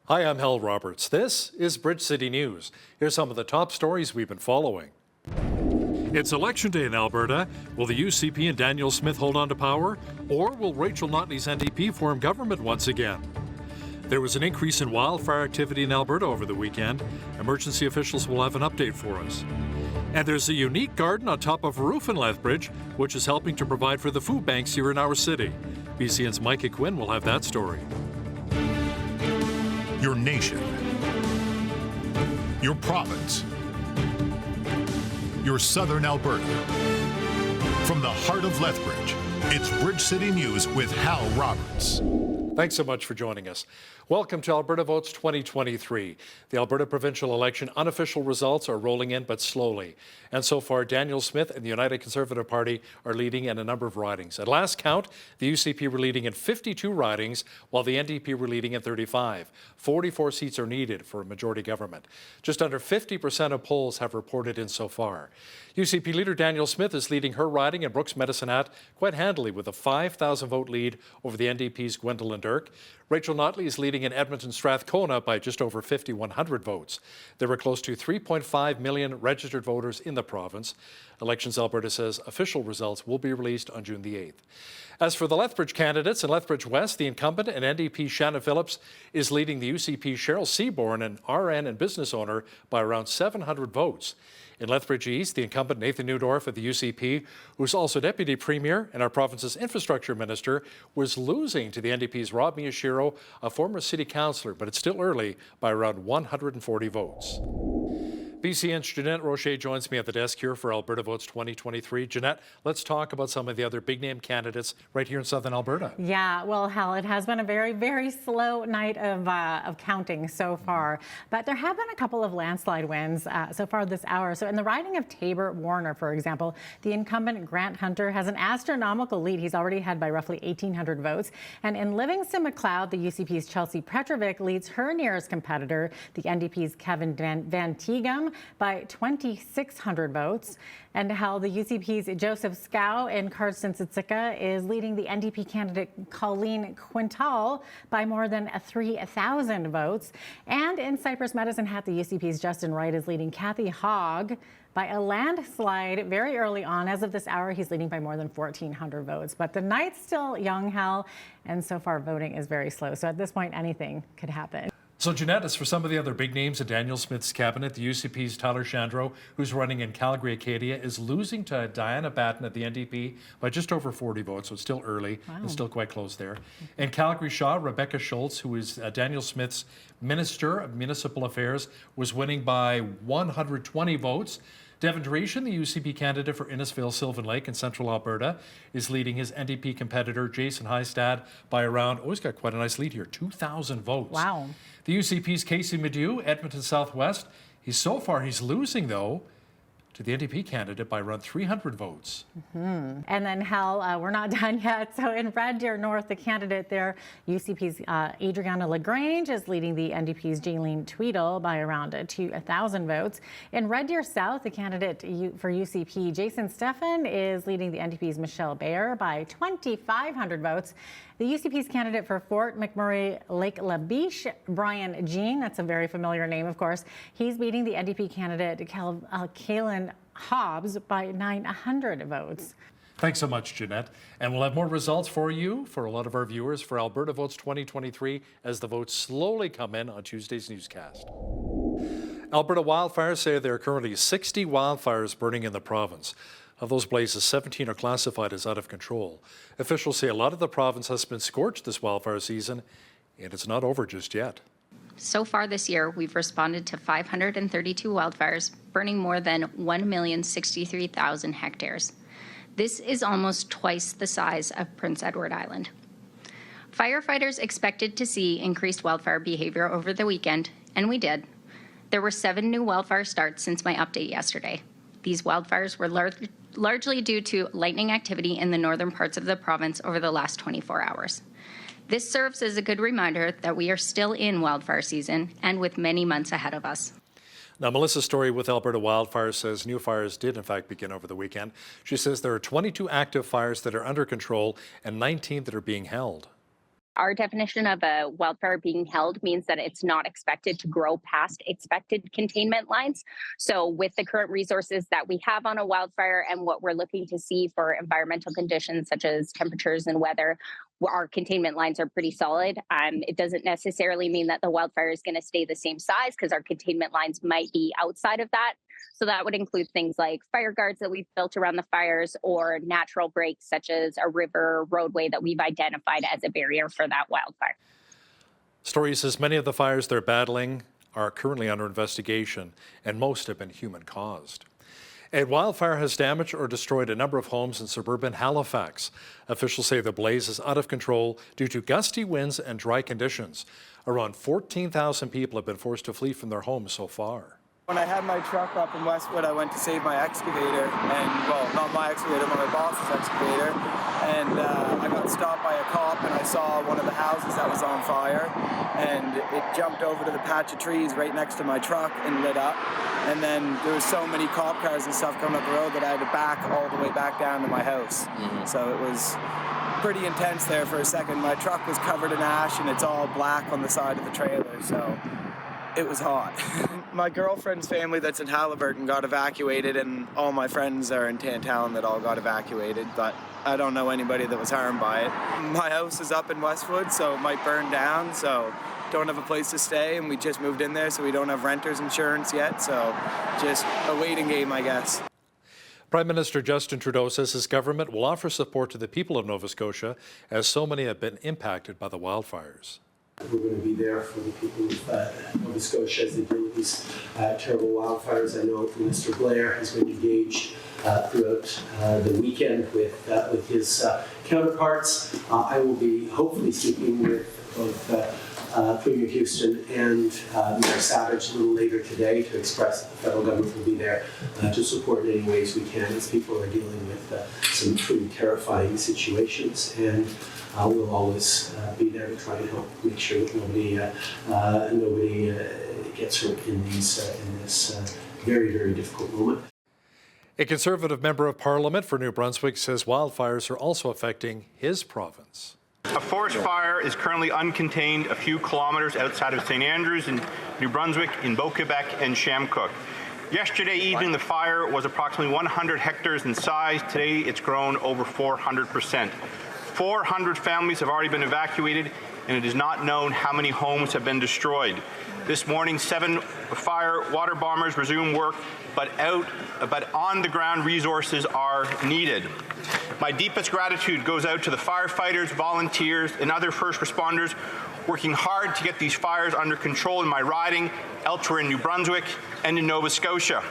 Hi, I'm Hal Roberts. This is Bridge City News. Here's some of the top stories we've been following. It's Election Day in Alberta. Will the UCP and Daniel Smith hold on to power? Or will Rachel Notley's NDP form government once again? There was an increase in wildfire activity in Alberta over the weekend. Emergency officials will have an update for us. And there's a unique garden on top of a roof in Lethbridge, which is helping to provide for the food banks here in our city. BCN's Micah Quinn will have that story. Your nation, your province, your southern Alberta. From the heart of Lethbridge, it's Bridge City News with Hal Roberts. Thanks so much for joining us. Welcome to Alberta Votes 2023. The Alberta provincial election unofficial results are rolling in, but slowly. And so far, Daniel Smith and the United Conservative Party are leading in a number of ridings. At last count, the UCP were leading in 52 ridings, while the NDP were leading in 35. 44 seats are needed for a majority government. Just under 50% of polls have reported in so far. UCP leader Daniel Smith is leading her riding in Brooks Medicine Hat quite handily with a 5,000 vote lead over the NDP's Gwendolyn Dirk. Rachel Notley is leading in Edmonton Strathcona by just over 5,100 votes. There were close to 3.5 million registered voters in the province. Elections Alberta says official results will be released on June the 8th. As for the Lethbridge candidates, in Lethbridge West, the incumbent and NDP Shanna Phillips is leading the UCP Cheryl Seaborn, an RN and business owner, by around 700 votes. In Lethbridge East, the incumbent Nathan Newdorf of the UCP, who's also Deputy Premier and our province's Infrastructure Minister, was losing to the NDP's Rob Miyashiro, a former City Councillor, but it's still early, by around 140 votes. BCN's Jeanette Rocher joins me at the desk here for Alberta Votes 2023. Jeanette, let's talk about some of the other big-name candidates right here in southern Alberta. Yeah, well, Hal, it has been a very, very slow night of counting so far, but there have been a couple of landslide wins so far this hour. So in the riding of Tabor-Warner, for example, the incumbent Grant Hunter has an astronomical lead. He's already had by roughly 1,800 votes. And in Livingston-Macleod, the UCP's Chelsea Petrovic leads her nearest competitor, the NDP's Kevin Van Tighem, by 2,600 votes. And how the UCP's Joseph Scow in Cardston-Sitsica is leading the NDP candidate Colleen Quintal by more than 3,000 votes. And in Cypress Medicine Hat, the UCP's Justin Wright is leading Kathy Hogg by a landslide very early on. As of this hour, he's leading by more than 1,400 votes. But the night's still young, Hal, and so far voting is very slow. So at this point, anything could happen. So, Jeanette, as for some of the other big names in Daniel Smith's cabinet, the UCP's Tyler Shandro, who's running in Calgary-Acadia, is losing to Diana Batten at the NDP by just over 40 votes, so it's still early and still quite close there. In Calgary Shaw, Rebecca Schultz, who is Daniel Smith's Minister of Municipal Affairs, was winning by 120 votes. Devin Dreeshen, the UCP candidate for Innisfail-Sylvan Lake in central Alberta, is leading his NDP competitor Jason Hystad by around, he's got quite a nice lead here, 2,000 votes. Wow. The UCP's Casey Madu, Edmonton Southwest, he's losing, though, to the NDP candidate by around 300 votes. And then, Hal, we're not done yet. So in Red Deer North, the candidate there, UCP's Adriana LaGrange, is leading the NDP's Jaylene Tweedle by around 1,000 votes. In Red Deer South, the candidate for UCP, Jason Stephan, is leading the NDP's Michelle Bayer by 2,500 votes. The UCP's candidate for Fort McMurray Lake La Biche, Brian Jean, that's a very familiar name, of course, he's beating the NDP candidate Kaylin Hobbs by 900 votes. Thanks so much, Jeanette. And we'll have more results for you, for a lot of our viewers, for Alberta Votes 2023 as the votes slowly come in on Tuesday's newscast. Alberta wildfires say there are currently 60 wildfires burning in the province. Of those blazes, 17 are classified as out of control. Officials say a lot of the province has been scorched this wildfire season, and it's not over just yet. So far this year, we've responded to 532 wildfires, burning more than 1,063,000 hectares. This is almost twice the size of Prince Edward Island. Firefighters expected to see increased wildfire behavior over the weekend, and we did. There were 7 new wildfire starts since my update yesterday. These wildfires were largely due to lightning activity in the northern parts of the province over the last 24 hours. This serves as a good reminder that we are still in wildfire season and with many months ahead of us. Now, Melissa Story with Alberta Wildfire says new fires did, in fact, begin over the weekend. She says there are 22 active fires that are under control and 19 that are being held. Our definition of a wildfire being held means that it's not expected to grow past expected containment lines. So with the current resources that we have on a wildfire and what we're looking to see for environmental conditions such as temperatures and weather, our containment lines are pretty solid. It doesn't necessarily mean that the wildfire is going to stay the same size because our containment lines might be outside of that. So that would include things like fire guards that we've built around the fires or natural breaks such as a river roadway that we've identified as a barrier for that wildfire. Story says many of the fires they're battling are currently under investigation, and most have been human-caused. A wildfire has damaged or destroyed a number of homes in suburban Halifax. Officials say the blaze is out of control due to gusty winds and dry conditions. Around 14,000 people have been forced to flee from their homes so far. When I had my truck up in Westwood, I went to save my excavator, and, well, not my excavator, but my boss's excavator, and I got stopped by a cop, and I saw one of the houses that was on fire, and it jumped over to the patch of trees right next to my truck and lit up, and then there was so many cop cars and stuff coming up the road that I had to back all the way back down to my house. So it was pretty intense there for a second. My truck was covered in ash, and it's all black on the side of the trailer, so it was hot. My girlfriend's family that's in Halliburton got evacuated, and all my friends are in Tantallon that all got evacuated, but I don't know anybody that was harmed by it. My house is up in Westwood, so it might burn down, so don't have a place to stay, and we just moved in there, so we don't have renter's insurance yet, so just a waiting game, I guess. Prime Minister Justin Trudeau says his government will offer support to the people of Nova Scotia, as so many have been impacted by the wildfires. We're going to be there for the people of Nova Scotia as they deal with these terrible wildfires. I know Minister Blair has been engaged throughout the weekend with his counterparts. I will be hopefully speaking with both Premier Houston and Mayor Savage a little later today to express that the federal government will be there to support in any ways we can as people are dealing with some pretty terrifying situations. And we'll always be there to try and help make sure that nobody gets hurt in this very, very difficult moment. A Conservative member of Parliament for New Brunswick says wildfires are also affecting his province. A forest fire is currently uncontained a few kilometers outside of St. Andrews in New Brunswick, in Beau-Quebec and Shamcook. Yesterday evening, the fire was approximately 100 hectares in size. Today, it's grown over 400%. 400 families have already been evacuated, and it is not known how many homes have been destroyed. This morning, 7 fire water bombers resumed work, but on-the-ground resources are needed. My deepest gratitude goes out to the firefighters, volunteers, and other first responders working hard to get these fires under control in my riding, elsewhere in New Brunswick and in Nova Scotia.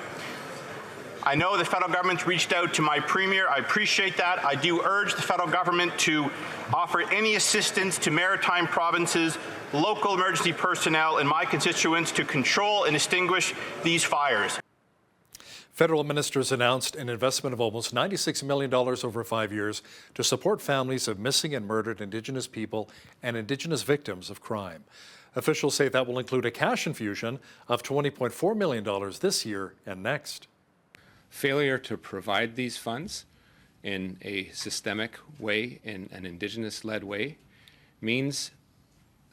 I know the federal government's reached out to my premier. I appreciate that. I do urge the federal government to offer any assistance to maritime provinces, local emergency personnel, and my constituents to control and extinguish these fires. Federal ministers announced an investment of almost $96 million over 5 years to support families of missing and murdered Indigenous people and Indigenous victims of crime. Officials say that will include a cash infusion of $20.4 million this year and next. Failure to provide these funds in a systemic way, in an Indigenous-led way, means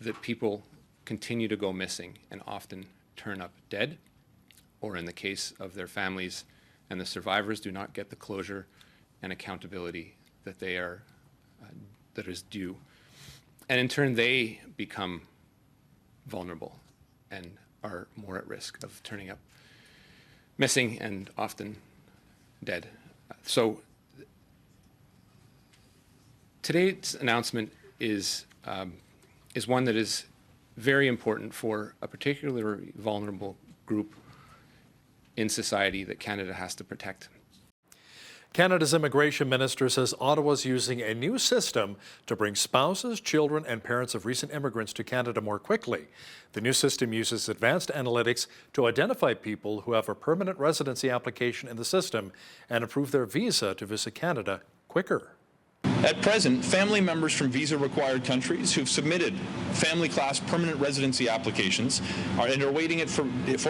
that people continue to go missing and often turn up dead, or in the case of their families and the survivors, do not get the closure and accountability that that is due. And in turn, they become vulnerable and are more at risk of turning up missing and often dead. So today's announcement is one that is very important for a particularly vulnerable group in society that Canada has to protect. Canada's immigration minister says Ottawa's using a new system to bring spouses, children, and parents of recent immigrants to Canada more quickly. The new system uses advanced analytics to identify people who have a permanent residency application in the system and approve their visa to visit Canada quicker. At present, family members from visa-required countries who've submitted family-class permanent residency applications and are waiting for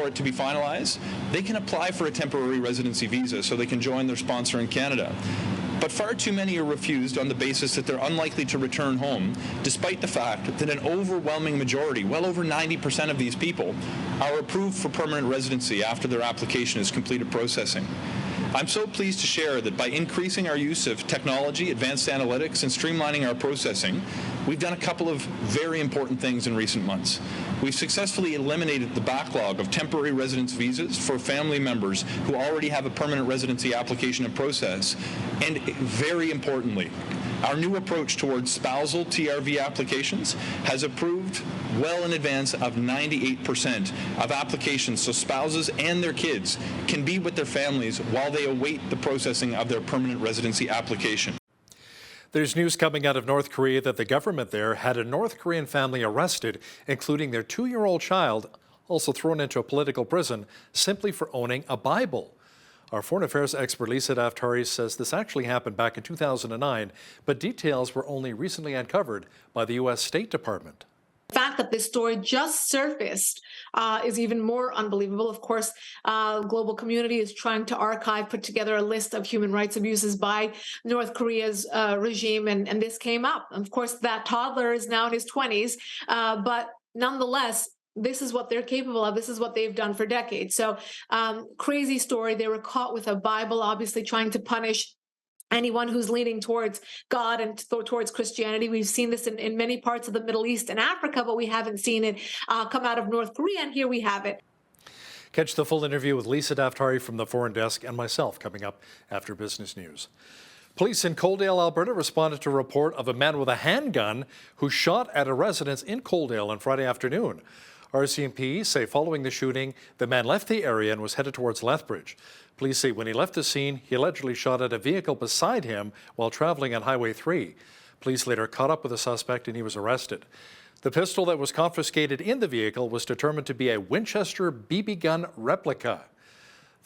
it to be finalized, they can apply for a temporary residency visa so they can join their sponsor in Canada. but far too many are refused on the basis that they're unlikely to return home, despite the fact that an overwhelming majority, well over 90% of these people, are approved for permanent residency after their application has completed processing. I'm so pleased to share that by increasing our use of technology, advanced analytics, and streamlining our processing, we've done a couple of very important things in recent months. We've successfully eliminated the backlog of temporary residence visas for family members who already have a permanent residency application in process. And very importantly, our new approach towards spousal TRV applications has approved well in advance of 98% of applications, so spouses and their kids can be with their families while they await the processing of their permanent residency application. There's news coming out of North Korea that the government there had a North Korean family arrested, including their 2-year-old child, also thrown into a political prison simply for owning a Bible. Our foreign affairs expert Lisa Daftari says this actually happened back in 2009, but details were only recently uncovered by the U.S. State Department. The fact that this story just surfaced is even more unbelievable. Of course, global community is trying to put together a list of human rights abuses by North Korea's regime, and this came up. Of course, that toddler is now in his 20s, but nonetheless, this is what they're capable of. This is what they've done for decades. So crazy story. They were caught with a Bible, obviously trying to punish anyone who's leaning towards God and towards Christianity. We've seen this in many parts of the Middle East and Africa, but we haven't seen it come out of North Korea, and here we have it. Catch the full interview with Lisa Daftari from the Foreign Desk and myself coming up after Business News. Police in Coaldale, Alberta responded to a report of a man with a handgun who shot at a residence in Coaldale on Friday afternoon. RCMP say following the shooting, the man left the area and was headed towards Lethbridge. Police say when he left the scene, he allegedly shot at a vehicle beside him while traveling on Highway 3. Police later caught up with the suspect and he was arrested. The pistol that was confiscated in the vehicle was determined to be a Winchester BB gun replica.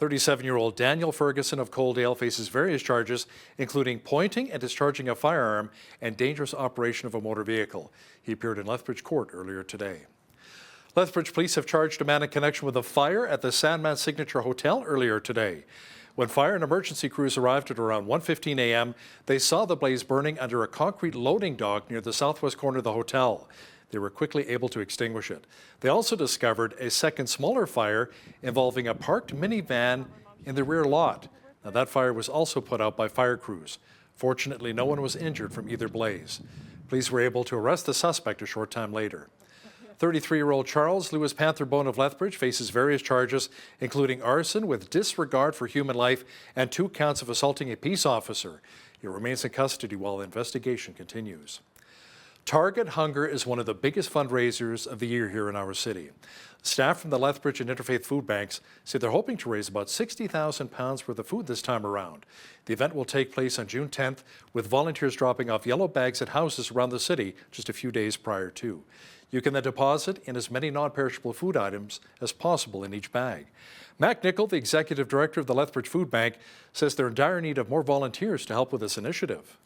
37-year-old Daniel Ferguson of Coaldale faces various charges, including pointing and discharging a firearm and dangerous operation of a motor vehicle. He appeared in Lethbridge Court earlier today. Lethbridge police have charged a man in connection with a fire at the Sandman Signature Hotel earlier today. When fire and emergency crews arrived at around 1:15 a.m., they saw the blaze burning under a concrete loading dock near the southwest corner of the hotel. They were quickly able to extinguish it. They also discovered a second smaller fire involving a parked minivan in the rear lot. Now, that fire was also put out by fire crews. Fortunately, no one was injured from either blaze. Police were able to arrest the suspect a short time later. 33-year-old Charles Lewis Pantherbone of Lethbridge faces various charges, including arson with disregard for human life and 2 counts of assaulting a peace officer. He remains in custody while the investigation continues. Target Hunger is one of the biggest fundraisers of the year here in our city. Staff from the Lethbridge and Interfaith Food Banks say they're hoping to raise about £60,000 worth of food this time around. The event will take place on June 10th, with volunteers dropping off yellow bags at houses around the city just a few days prior to. You can then deposit in as many non-perishable food items as possible in each bag. Mac Nickel, the executive director of the Lethbridge Food Bank, says they're in dire need of more volunteers to help with this initiative.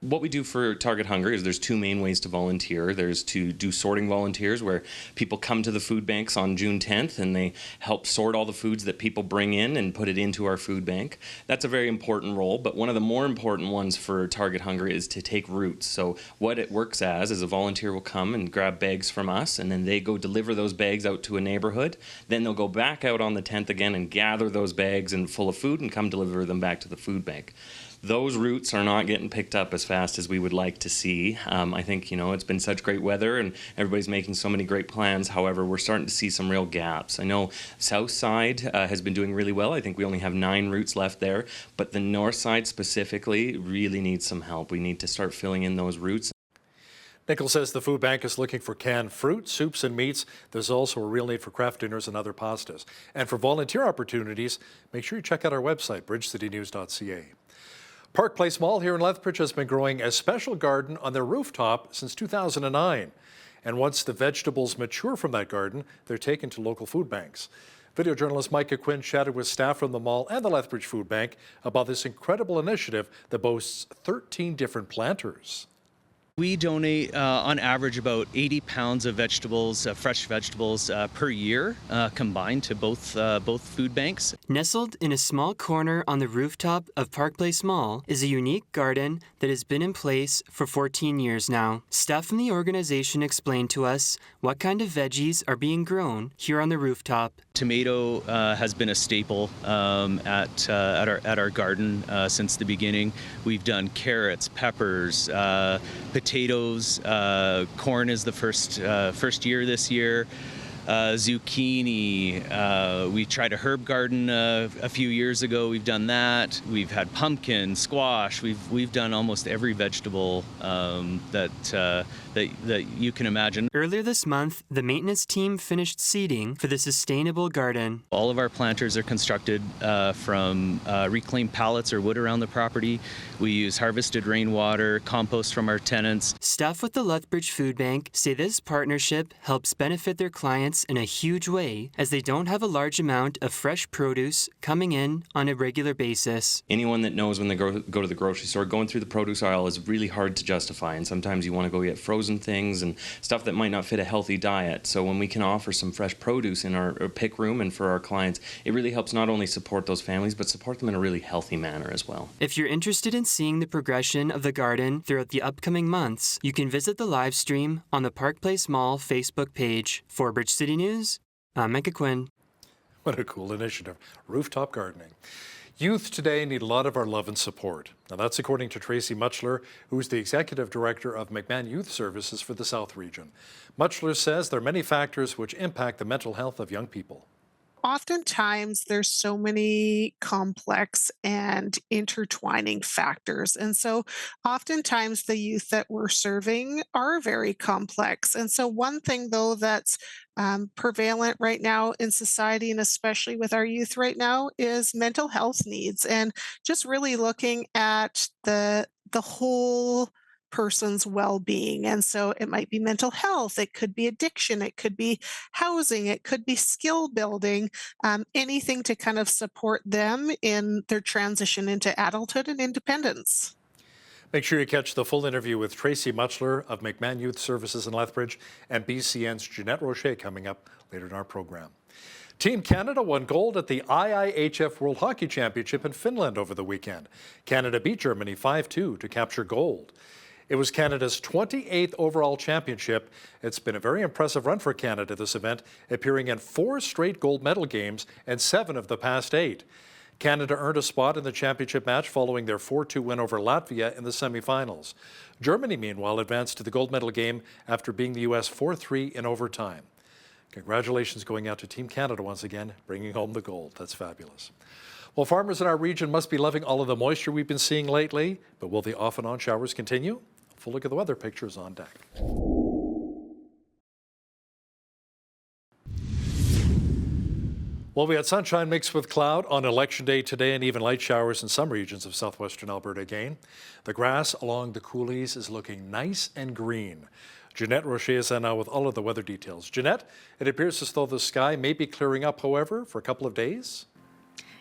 What we do for Target Hunger is there's 2 main ways to volunteer. There's to do sorting volunteers, where people come to the food banks on June 10th and they help sort all the foods that people bring in and put it into our food bank. That's a very important role, but one of the more important ones for Target Hunger is to take routes. So what it works as is a volunteer will come and grab bags from us, and then they go deliver those bags out to a neighborhood. Then they'll go back out on the 10th again and gather those bags and full of food and come deliver them back to the food bank. Those routes are not getting picked up as fast as we would like to see. I think, it's been such great weather and everybody's making so many great plans. However, we're starting to see some real gaps. I know South Side has been doing really well. I think we only have 9 routes left there, but the North Side specifically really needs some help. We need to start filling in those routes. Nickel says the food bank is looking for canned fruit, soups, and meats. There's also a real need for craft dinners and other pastas. And for volunteer opportunities, make sure you check out our website, bridgecitynews.ca. Park Place Mall here in Lethbridge has been growing a special garden on their rooftop since 2009. And once the vegetables mature from that garden, they're taken to local food banks. Video journalist Micah Quinn chatted with staff from the mall and the Lethbridge Food Bank about this incredible initiative that boasts 13 different planters. We donate on average about 80 pounds of vegetables, fresh vegetables per year, combined to both food banks. Nestled in a small corner on the rooftop of Park Place Mall is a unique garden that has been in place for 14 years now. Staff from the organization explained to us what kind of veggies are being grown here on the rooftop. Tomato has been a staple at our garden since the beginning. We've done carrots, peppers, potatoes, corn is the first year this year, zucchini. We tried a herb garden a few years ago. We've done that. We've had pumpkin, squash. We've done almost every vegetable that you can imagine. Earlier this month, the maintenance team finished seeding for the sustainable garden. All of our planters are constructed from reclaimed pallets or wood around the property. We use harvested rainwater, compost from our tenants. Staff with the Lethbridge Food Bank say this partnership helps benefit their clients in a huge way, as they don't have a large amount of fresh produce coming in on a regular basis. Anyone that knows when they go to the grocery store, going through the produce aisle is really hard to justify, and sometimes you want to go get frozen things and stuff that might not fit a healthy diet. So when we can offer some fresh produce in our pick room and for our clients, it really helps not only support those families, but support them in a really healthy manner as well. If you're interested in seeing the progression of the garden throughout the upcoming months, you can visit the live stream on the Park Place Mall Facebook page. For Bridge City News, I'm Micah Quinn. What a cool initiative. Rooftop gardening. Youth today need a lot of our love and support. Now that's according to Tracy Muchler, who's the Executive Director of McMahon Youth Services for the South Region. Muchler says there are many factors which impact the mental health of young people. Oftentimes there's so many complex and intertwining factors. And so oftentimes the youth that we're serving are very complex. And so one thing though that's prevalent right now in society, and especially with our youth right now, is mental health needs, and just really looking at the whole person's well-being. And so it might be mental health, it could be addiction, it could be housing, it could be skill building, anything to kind of support them in their transition into adulthood and independence. Make sure you catch the full interview with Tracy Muchler of McMahon Youth Services in Lethbridge and BCN's Jeanette Rocher coming up later in our program. Team Canada won gold at the IIHF World Hockey Championship in Finland over the weekend. Canada beat Germany 5-2 to capture gold. It was Canada's 28th overall championship. It's been a very impressive run for Canada this event, appearing in 4 straight gold medal games and 7 of the past 8. Canada earned a spot in the championship match following their 4-2 win over Latvia in the semifinals. Germany, meanwhile, advanced to the gold medal game after beating the U.S. 4-3 in overtime. Congratulations going out to Team Canada once again, bringing home the gold. That's fabulous. Well, farmers in our region must be loving all of the moisture we've been seeing lately, but will the off and on showers continue? A full look at the weather pictures on deck. Well, we had sunshine mixed with cloud on Election Day today, and even light showers in some regions of southwestern Alberta again. The grass along the coulees is looking nice and green. Jeanette Rocher is on now with all of the weather details. Jeanette, it appears as though the sky may be clearing up, however, for a couple of days.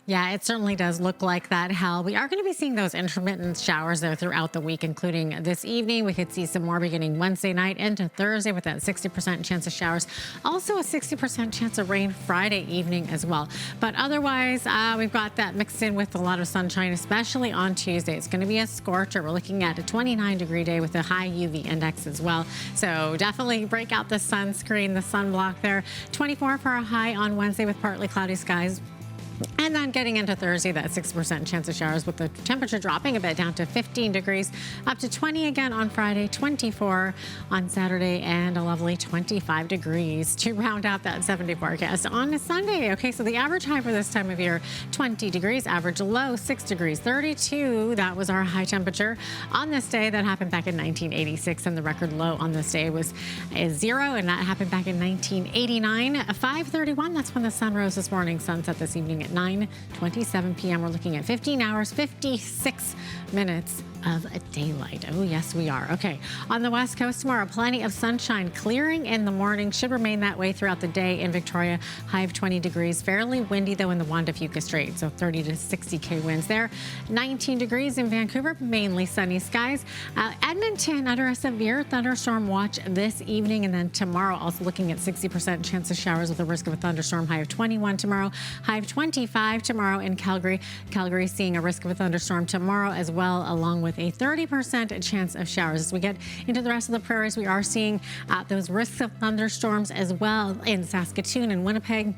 Yeah, it certainly does look like that, Hal. We are going to be seeing those intermittent showers though throughout the week, including this evening. We could see some more beginning Wednesday night into Thursday with that 60% chance of showers. Also a 60% chance of rain Friday evening as well. But otherwise, we've got that mixed in with a lot of sunshine, especially on Tuesday. It's going to be a scorcher. We're looking at a 29-degree day with a high UV index as well. So definitely break out the sunscreen, the sunblock there. 24 for a high on Wednesday with partly cloudy skies. And then getting into Thursday, that 6% chance of showers with the temperature dropping a bit down to 15 degrees, up to 20 again on Friday, 24 on Saturday, and a lovely 25 degrees to round out that 70 forecast on a Sunday. Okay, so the average high for this time of year, 20 degrees, average low, 6 degrees, 32. That was our high temperature on this day. That happened back in 1986, and the record low on this day was 0, and that happened back in 1989. 5:31, that's when the sun rose this morning, sunset this evening at 9:27 p.m. We're looking at 15 hours, 56 minutes of daylight. Oh, yes, we are. Okay. On the west coast tomorrow, plenty of sunshine, clearing in the morning, should remain that way throughout the day in Victoria. High of 20 degrees. Fairly windy, though, in the Juan de Fuca Strait, so 30 to 60k winds there. 19 degrees in Vancouver, mainly sunny skies. Edmonton under a severe thunderstorm watch this evening, and then tomorrow also looking at 60% chance of showers with a risk of a thunderstorm. High of 21 tomorrow. High of 25 tomorrow in Calgary. Calgary seeing a risk of a thunderstorm tomorrow as well, along with a 30% chance of showers. As we get into the rest of the prairies, we are seeing those risks of thunderstorms as well in Saskatoon and Winnipeg.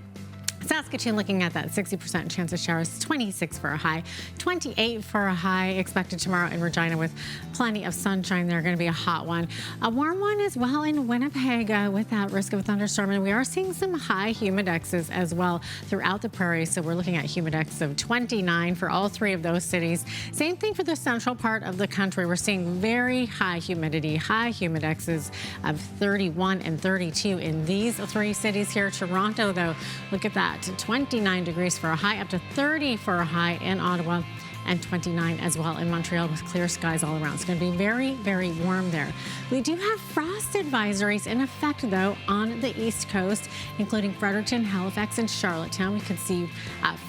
Saskatoon looking at that 60% chance of showers, 26 for a high, 28 for a high expected tomorrow in Regina with plenty of sunshine. They're going to be a hot one. A warm one as well in Winnipeg with that risk of a thunderstorm. And we are seeing some high humidexes as well throughout the prairie. So we're looking at humidex of 29 for all three of those cities. Same thing for the central part of the country. We're seeing very high humidity, high humidexes of 31 and 32 in these three cities here. Toronto, though, look at that. 29 degrees for a high, up to 30 for a high in Ottawa, and 29 as well in Montreal with clear skies all around. It's going to be very, very warm there. We do have frost advisories in effect, though, on the East Coast, including Fredericton, Halifax, and Charlottetown. We could see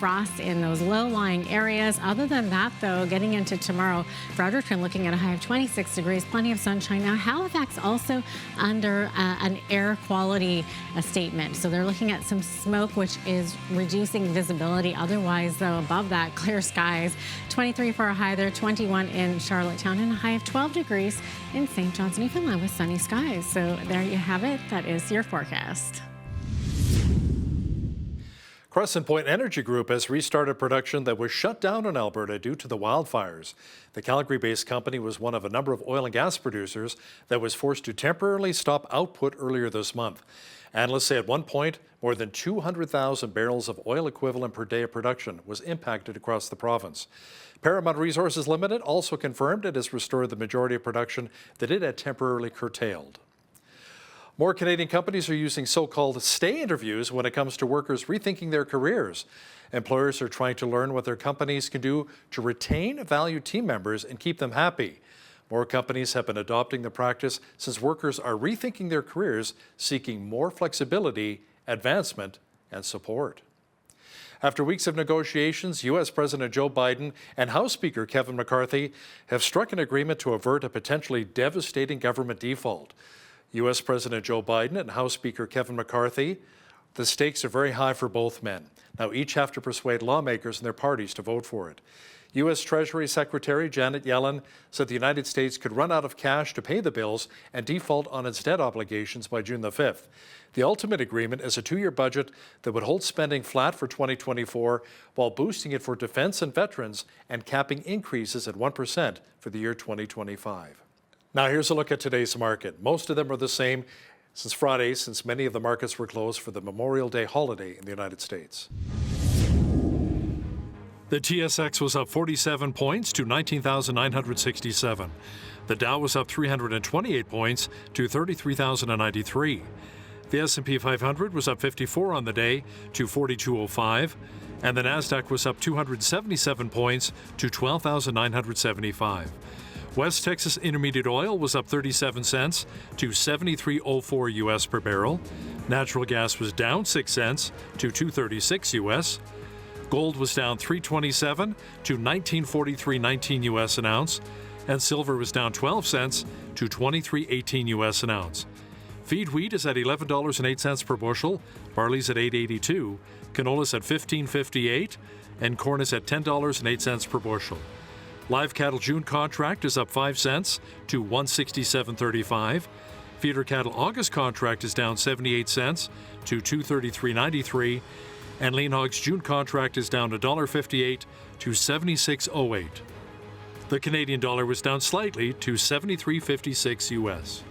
frost in those low-lying areas. Other than that, though, getting into tomorrow, Fredericton looking at a high of 26 degrees, plenty of sunshine. Now, Halifax also under an air quality statement. So they're looking at some smoke, which is reducing visibility. Otherwise, though, above that, clear skies. 23 for a high there, 21 in Charlottetown, and a high of 12 degrees in St. John's, Newfoundland with sunny skies. So there you have it. That is your forecast. Crescent Point Energy Group has restarted production that was shut down in Alberta due to the wildfires. The Calgary-based company was one of a number of oil and gas producers that was forced to temporarily stop output earlier this month. Analysts say at one point, more than 200,000 barrels of oil equivalent per day of production was impacted across the province. Paramount Resources Limited also confirmed it has restored the majority of production that it had temporarily curtailed. More Canadian companies are using so-called stay interviews when it comes to workers rethinking their careers. Employers are trying to learn what their companies can do to retain valued team members and keep them happy. More companies have been adopting the practice since workers are rethinking their careers, seeking more flexibility, advancement, and support. After weeks of negotiations, U.S. President Joe Biden and House Speaker Kevin McCarthy have struck an agreement to avert a potentially devastating government default. U.S. President Joe Biden and House Speaker Kevin McCarthy, the stakes are very high for both men. Now each have to persuade lawmakers and their parties to vote for it. U.S. Treasury Secretary Janet Yellen said the United States could run out of cash to pay the bills and default on its debt obligations by June the 5th. The ultimate agreement is a two-year budget that would hold spending flat for 2024 while boosting it for defense and veterans and capping increases at 1% for the year 2025. Now here's a look at today's market. Most of them are the same since Friday, since many of the markets were closed for the Memorial Day holiday in the United States. The TSX was up 47 points to 19,967. The Dow was up 328 points to 33,093. The S&P 500 was up 54 on the day to 4205, and the Nasdaq was up 277 points to 12,975. West Texas Intermediate Oil was up 37 cents to 73.04 U.S. per barrel. Natural gas was down 6 cents to 2.36 U.S. Gold was down 3.27 to 19.43.19 U.S. an ounce, and silver was down 12 cents to 23.18 U.S. an ounce. Feed wheat is at $11.08 per bushel, barley's at $8.82, canola's at $15.58, and corn is at $10.08 per bushel. Live cattle June contract is up 5 cents to 167.35. Feeder cattle August contract is down 78 cents to 233.93. And lean hogs June contract is down $1.58 to 76.08. The Canadian dollar was down slightly to 73.56 U.S.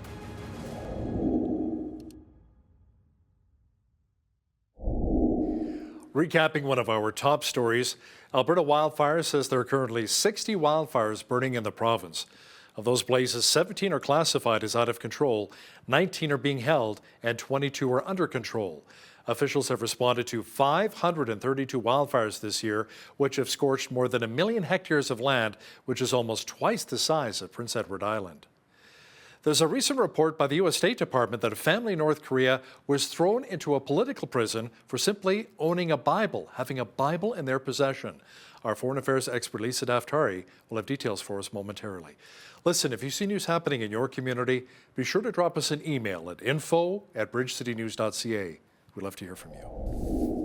Recapping one of our top stories, Alberta Wildfire says there are currently 60 wildfires burning in the province. Of those blazes, 17 are classified as out of control, 19 are being held, and 22 are under control. Officials have responded to 532 wildfires this year, which have scorched more than 1 million hectares of land, which is almost twice the size of Prince Edward Island. There's a recent report by the U.S. State Department that a family in North Korea was thrown into a political prison for simply owning a Bible, having a Bible in their possession. Our foreign affairs expert Lisa Daftari will have details for us momentarily. Listen, if you see news happening in your community, be sure to drop us an email at info@bridgecitynews.ca. We'd love to hear from you.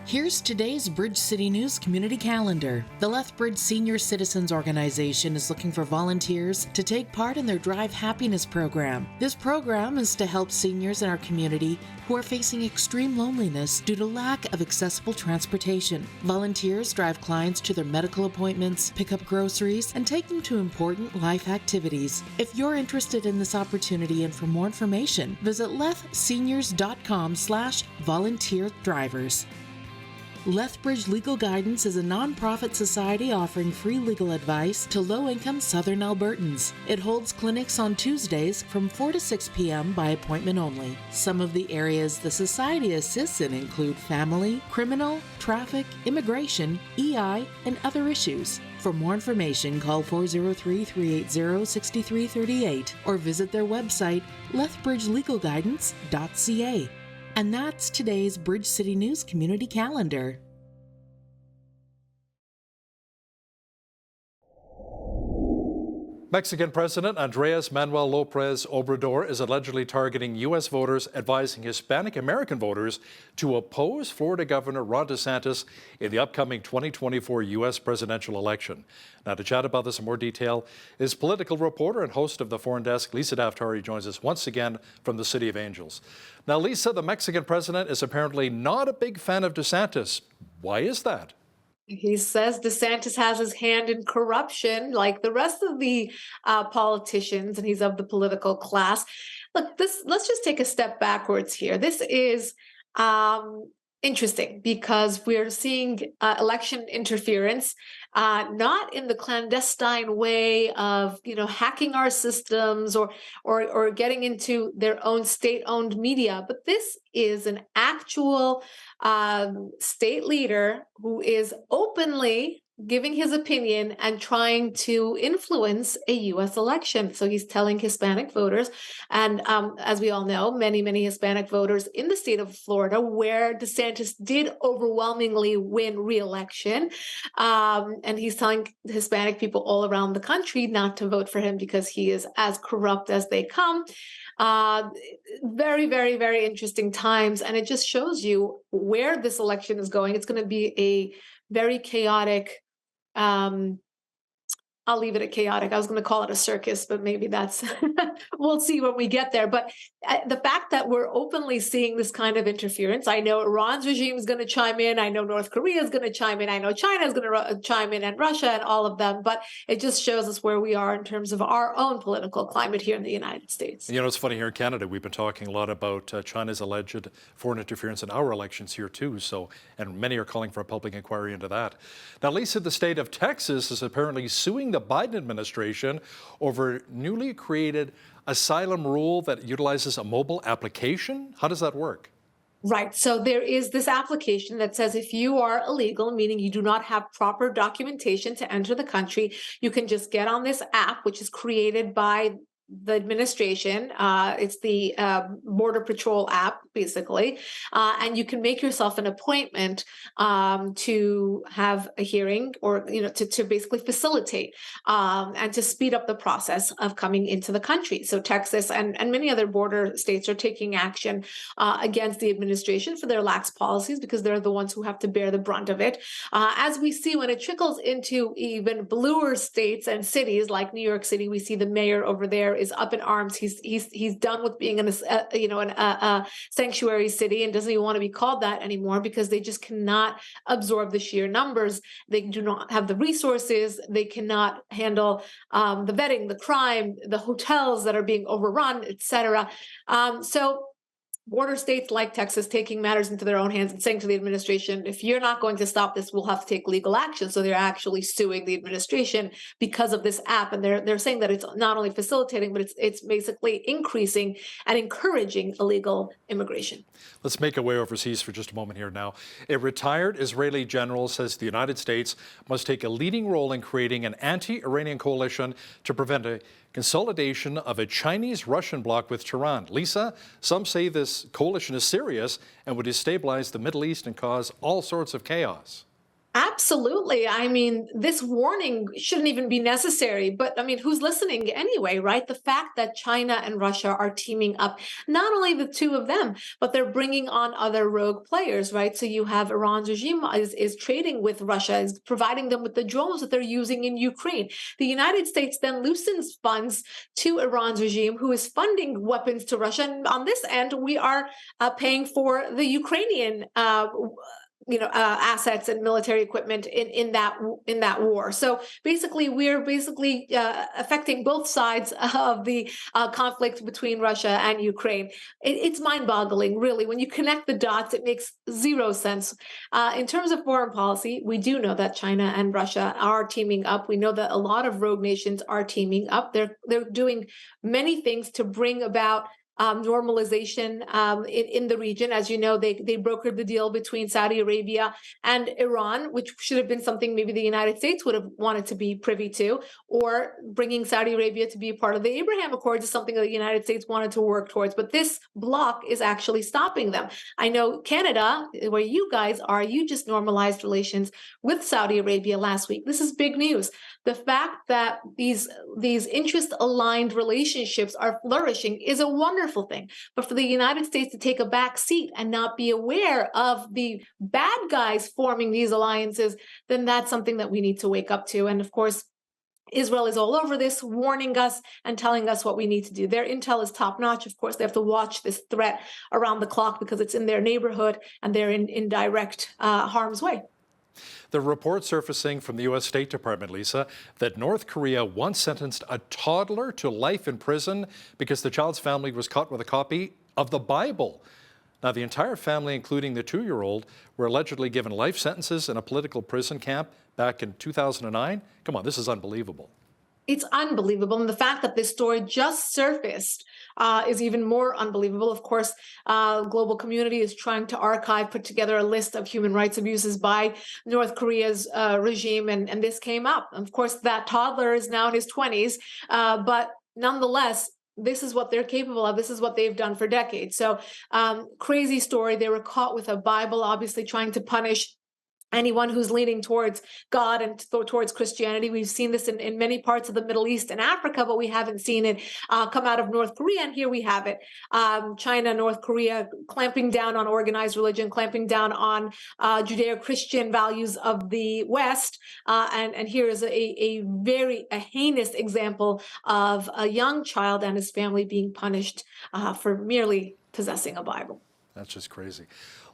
Here's today's Bridge City News community calendar. The Lethbridge Senior Citizens Organization is looking for volunteers to take part in their Drive Happiness program. This program is to help seniors in our community who are facing extreme loneliness due to lack of accessible transportation. Volunteers drive clients to their medical appointments, pick up groceries, and take them to important life activities. If you're interested in this opportunity and for more information, visit lethseniors.com/volunteer drivers. Lethbridge Legal Guidance is a nonprofit society offering free legal advice to low-income Southern Albertans. It holds clinics on Tuesdays from 4 to 6 p.m. by appointment only. Some of the areas the society assists in include family, criminal, traffic, immigration, EI, and other issues. For more information, call 403-380-6338 or visit their website, lethbridgelegalguidance.ca. And that's today's Bridge City News community calendar. Mexican President Andrés Manuel López Obrador is allegedly targeting U.S. voters, advising Hispanic American voters to oppose Florida Governor Ron DeSantis in the upcoming 2024 U.S. presidential election. Now, to chat about this in more detail is political reporter and host of the Foreign Desk, Lisa Daftari, joins us once again from the City of Angels. Now, Lisa, the Mexican president is apparently not a big fan of DeSantis. Why is that? He says DeSantis has his hand in corruption like the rest of the politicians, and he's of the political class. Look, let's just take a step backwards here. This is interesting because we're seeing election interference, not in the clandestine way of hacking our systems or getting into their own state-owned media, but this is an actual state leader who is openly giving his opinion and trying to influence a U.S. election. So he's telling Hispanic voters, and as we all know, many Hispanic voters in the state of Florida, where DeSantis did overwhelmingly win re-election, and he's telling Hispanic people all around the country not to vote for him because he is as corrupt as they come. Very, very, very interesting times, and it just shows you where this election is going. It's going to be a very chaotic, I'll leave it at chaotic. I was going to call it a circus, but maybe that's, we'll see when we get there. But the fact that we're openly seeing this kind of interference, I know Iran's regime is going to chime in. I know North Korea is going to chime in. I know China is going to chime in, and Russia, and all of them. But it just shows us where we are in terms of our own political climate here in the United States. You know, it's funny, here in Canada, we've been talking a lot about China's alleged foreign interference in our elections here too. So, and many are calling for a public inquiry into that. Now, Lisa, the state of Texas is apparently suing the Biden administration over newly created asylum rule that utilizes a mobile application. How does that work? Right. So there is this application that says if you are illegal, meaning you do not have proper documentation to enter the country, you can just get on this app, which is created by the administration. It's the Border Patrol app, basically. And you can make yourself an appointment to have a hearing, or, to basically facilitate and to speed up the process of coming into the country. So Texas and many other border states are taking action against the administration for their lax policies, because they're the ones who have to bear the brunt of it. As we see, when it trickles into even bluer states and cities like New York City, we see the mayor over there is up in arms. He's done with being in a sanctuary city, and doesn't even want to be called that anymore, because they just cannot absorb the sheer numbers. They do not have the resources. They cannot handle the vetting, the crime, the hotels that are being overrun, etc. So border states like Texas taking matters into their own hands and saying to the administration, if you're not going to stop this, we'll have to take legal action. So they're actually suing the administration because of this app. And they're saying that it's not only facilitating, but it's basically increasing and encouraging illegal immigration. Let's make our way overseas for just a moment here now. A retired Israeli general says the United States must take a leading role in creating an anti-Iranian coalition to prevent a consolidation of a Chinese-Russian bloc with Tehran. Lisa, some say this coalition is serious and would destabilize the Middle East and cause all sorts of chaos. Absolutely. I mean, this warning shouldn't even be necessary. But I mean, who's listening anyway, right? The fact that China and Russia are teaming up, not only the two of them, but they're bringing on other rogue players, right? So you have Iran's regime is trading with Russia, is providing them with the drones that they're using in Ukraine. The United States then loosens funds to Iran's regime, who is funding weapons to Russia. And on this end, we are paying for the Ukrainian assets and military equipment in that war. So basically, we're affecting both sides of the conflict between Russia and Ukraine. It's mind-boggling, really. When you connect the dots, it makes zero sense. In terms of foreign policy, we do know that China and Russia are teaming up. We know that a lot of rogue nations are teaming up. They're doing many things to bring about normalization in the region. As you know, they brokered the deal between Saudi Arabia and Iran, which should have been something maybe the United States would have wanted to be privy to, or bringing Saudi Arabia to be a part of the Abraham Accords is something that the United States wanted to work towards. But this bloc is actually stopping them. I know Canada, where you guys are, you just normalized relations with Saudi Arabia last week. This is big news. The fact that these interest-aligned relationships are flourishing is a wonderful thing. But for the United States to take a back seat and not be aware of the bad guys forming these alliances, then that's something that we need to wake up to. And of course, Israel is all over this, warning us and telling us what we need to do. Their intel is top-notch. Of course, they have to watch this threat around the clock because it's in their neighborhood and they're in direct harm's way. The report surfacing from the U.S. State Department, Lisa, that North Korea once sentenced a toddler to life in prison because the child's family was caught with a copy of the Bible. Now, the entire family, including the 2-year-old, were allegedly given life sentences in a political prison camp back in 2009. Come on, this is unbelievable. It's unbelievable. And the fact that this story just surfaced is even more unbelievable. Of course, global community is trying to put together a list of human rights abuses by North Korea's regime, and this came up. Of course, that toddler is now in his 20s, but nonetheless, this is what they're capable of. This is what they've done for decades. So crazy story. They were caught with a Bible, obviously trying to punish anyone who's leaning towards God and towards Christianity. We've seen this in many parts of the Middle East and Africa, but we haven't seen it come out of North Korea. And here we have it. China, North Korea clamping down on organized religion, clamping down on Judeo-Christian values of the West. And here is a very heinous example of a young child and his family being punished for merely possessing a Bible. That's just crazy.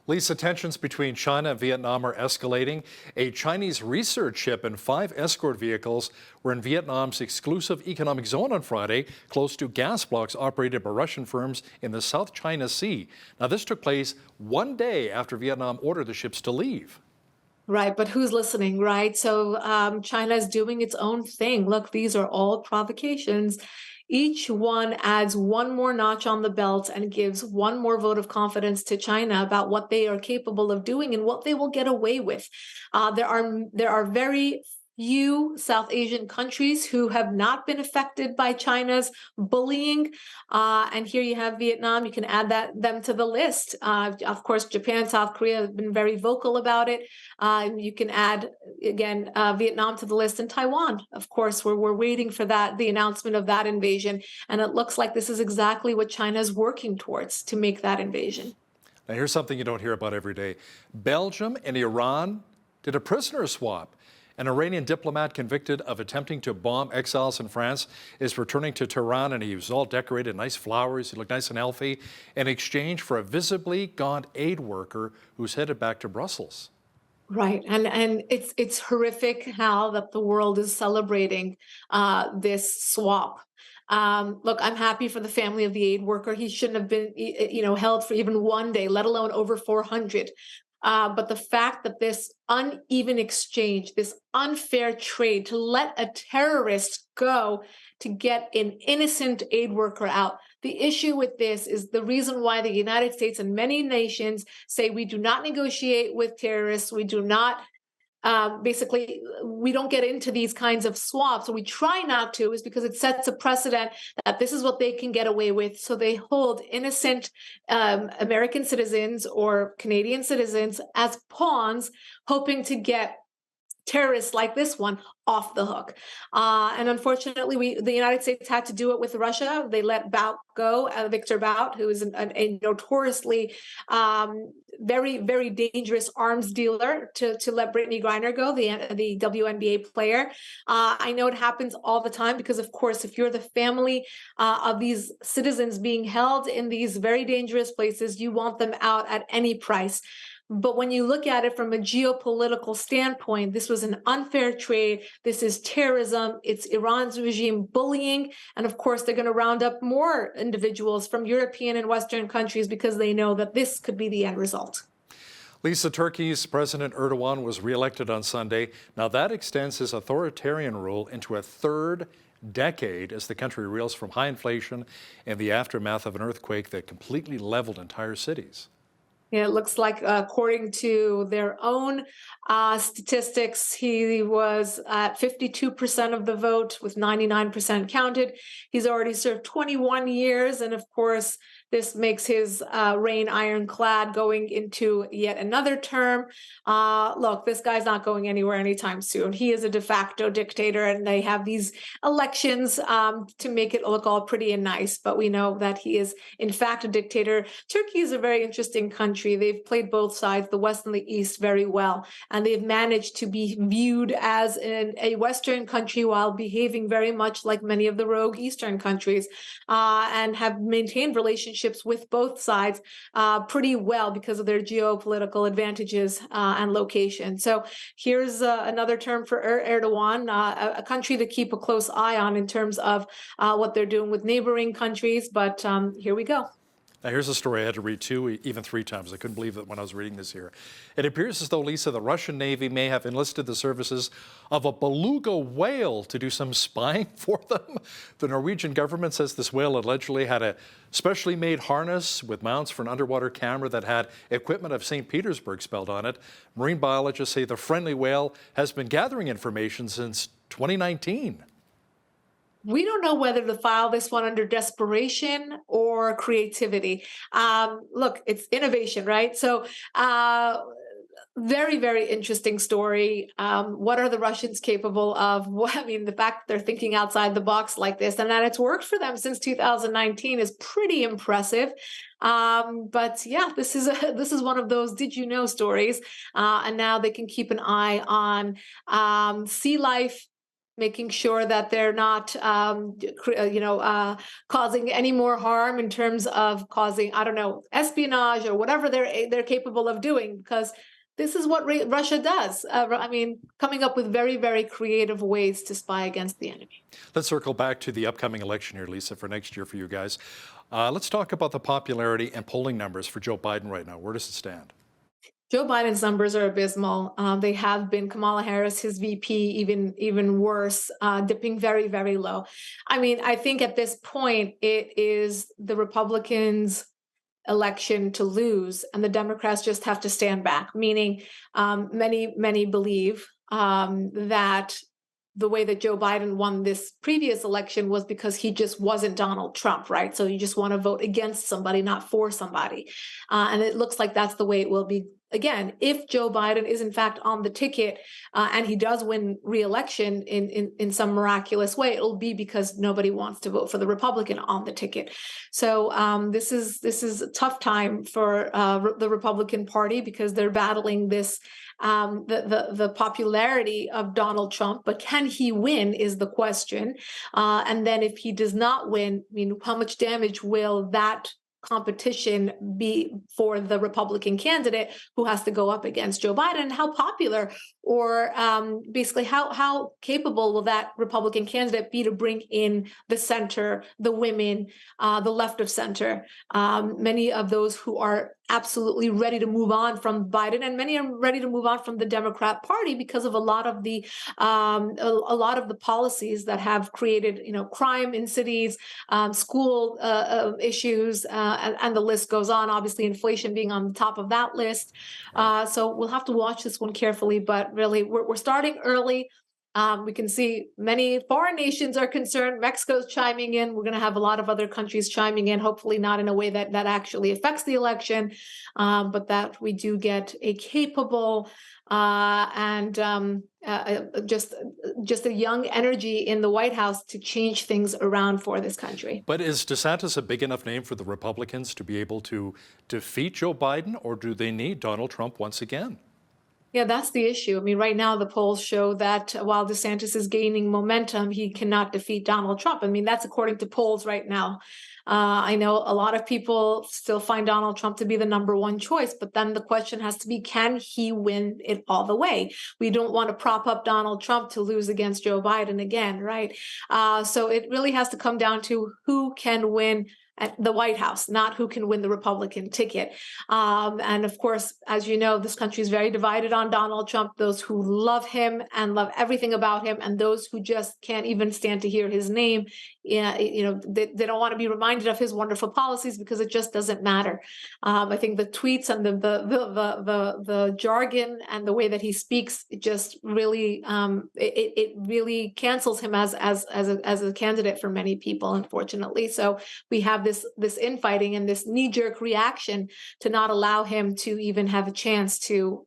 Lisa, tensions between China and Vietnam are escalating. A Chinese research ship and 5 escort vehicles were in Vietnam's exclusive economic zone on Friday, close to gas blocks operated by Russian firms in the South China Sea. Now, this took place one day after Vietnam ordered the ships to leave. Right, but who's listening, right? So China is doing its own thing. Look, these are all provocations. Each one adds one more notch on the belt and gives one more vote of confidence to China about what they are capable of doing and what they will get away with. There are very few South Asian countries who have not been affected by China's bullying. And here you have Vietnam. You can add them to the list. Of course, Japan, South Korea have been very vocal about it. You can add, again, Vietnam to the list, and Taiwan, of course, we're waiting for the announcement of that invasion. And it looks like this is exactly what China is working towards, to make that invasion. Now, here's something you don't hear about every day. Belgium and Iran did a prisoner swap. An Iranian diplomat convicted of attempting to bomb exiles in France is returning to Tehran, and he was all decorated, nice flowers, he looked nice and healthy, in exchange for a visibly gaunt aid worker who's headed back to Brussels. Right, and it's horrific how that the world is celebrating this swap. Look, I'm happy for the family of the aid worker. He shouldn't have been, held for even one day, let alone over 400. But the fact that this uneven exchange, this unfair trade, to let a terrorist go to get an innocent aid worker out. The issue with this is the reason why the United States and many nations say we do not negotiate with terrorists. We do not basically, we don't get into these kinds of swaps, or we try not to, is because it sets a precedent that this is what they can get away with. So they hold innocent American citizens or Canadian citizens as pawns, hoping to get terrorists like this one off the hook. And unfortunately, the United States had to do it with Russia. They let Bout go, Victor Bout, who is a notoriously very, very dangerous arms dealer, to let Brittany Griner go, the WNBA player. I know it happens all the time because, of course, if you're the family of these citizens being held in these very dangerous places, you want them out at any price. But when you look at it from a geopolitical standpoint, this was an unfair trade. This is terrorism. It's Iran's regime bullying. And of course, they're going to round up more individuals from European and Western countries because they know that this could be the end result. Lisa, Turkey's President Erdogan was reelected on Sunday. Now that extends his authoritarian rule into a third decade as the country reels from high inflation and the aftermath of an earthquake that completely leveled entire cities. Yeah, it looks like, according to their own statistics, he was at 52% of the vote with 99% counted. He's already served 21 years. And of course, this makes his reign ironclad going into yet another term. Look, this guy's not going anywhere anytime soon. He is a de facto dictator, and they have these elections to make it look all pretty and nice. But we know that he is, in fact, a dictator. Turkey is a very interesting country. They've played both sides, the West and the East, very well. And they've managed to be viewed as a Western country while behaving very much like many of the rogue Eastern countries, and have maintained relationships with both sides pretty well because of their geopolitical advantages and location. So here's another term for Erdogan, a country to keep a close eye on in terms of what they're doing with neighboring countries. But here we go. Now, here's a story I had to read even three times. I couldn't believe it when I was reading this here. It appears as though, Lisa, the Russian Navy may have enlisted the services of a beluga whale to do some spying for them. The Norwegian government says this whale allegedly had a specially made harness with mounts for an underwater camera that had equipment of St. Petersburg spelled on it. Marine biologists say the friendly whale has been gathering information since 2019. We don't know whether to file this one under desperation or creativity. Look, it's innovation, right? So very, very interesting story. What are the Russians capable of? The fact that they're thinking outside the box like this and that it's worked for them since 2019 is pretty impressive. But yeah, this is one of those did you know stories. And now they can keep an eye on sea life, making sure that they're not, causing any more harm in terms of causing, espionage or whatever they're capable of doing, because this is what Russia does. Coming up with very, very creative ways to spy against the enemy. Let's circle back to the upcoming election here, Lisa, for next year for you guys. Let's talk about the popularity and polling numbers for Joe Biden right now. Where does it stand? Joe Biden's numbers are abysmal. They have been. Kamala Harris, his VP, even worse, dipping very, very low. I think at this point, it is the Republicans' election to lose, and the Democrats just have to stand back, meaning many believe that the way that Joe Biden won this previous election was because he just wasn't Donald Trump, right? So you just want to vote against somebody, not for somebody. And it looks like that's the way it will be again. If Joe Biden is in fact on the ticket and he does win re-election in some miraculous way, it'll be because nobody wants to vote for the Republican on the ticket. So this is a tough time for the Republican Party because they're battling this the popularity of Donald Trump, but can he win is the question. And then if he does not win, how much damage will that competition be for the Republican candidate who has to go up against Joe Biden? How popular or basically how capable will that Republican candidate be to bring in the center, the women, the left of center, many of those who are absolutely ready to move on from Biden, and many are ready to move on from the Democrat Party because of a lot of the policies that have created, crime in cities, school issues, and the list goes on. Obviously, inflation being on the top of that list. So we'll have to watch this one carefully. But really, we're starting early. We can see many foreign nations are concerned. Mexico's chiming in. We're going to have a lot of other countries chiming in, hopefully not in a way that actually affects the election, but that we do get a capable and just a young energy in the White House to change things around for this country. But is DeSantis a big enough name for the Republicans to be able to defeat Joe Biden, or do they need Donald Trump once again? Yeah, that's the issue. I mean, right now the polls show that while DeSantis is gaining momentum, he cannot defeat Donald Trump. I mean, that's according to polls right now. I know a lot of people still find Donald Trump to be the number one choice, but then the question has to be, can he win it all the way? We don't want to prop up Donald Trump to lose against Joe Biden again, right? So it really has to come down to who can win at the White House, not who can win the Republican ticket. And of course, as you know, this country is very divided on Donald Trump, those who love him and love everything about him, and those who just can't even stand to hear his name. They don't want to be reminded of his wonderful policies because it just doesn't matter. I think the tweets and the jargon and the way that he speaks, it just really it really cancels him as a candidate for many people, unfortunately. So we have this infighting and this knee-jerk reaction to not allow him to even have a chance to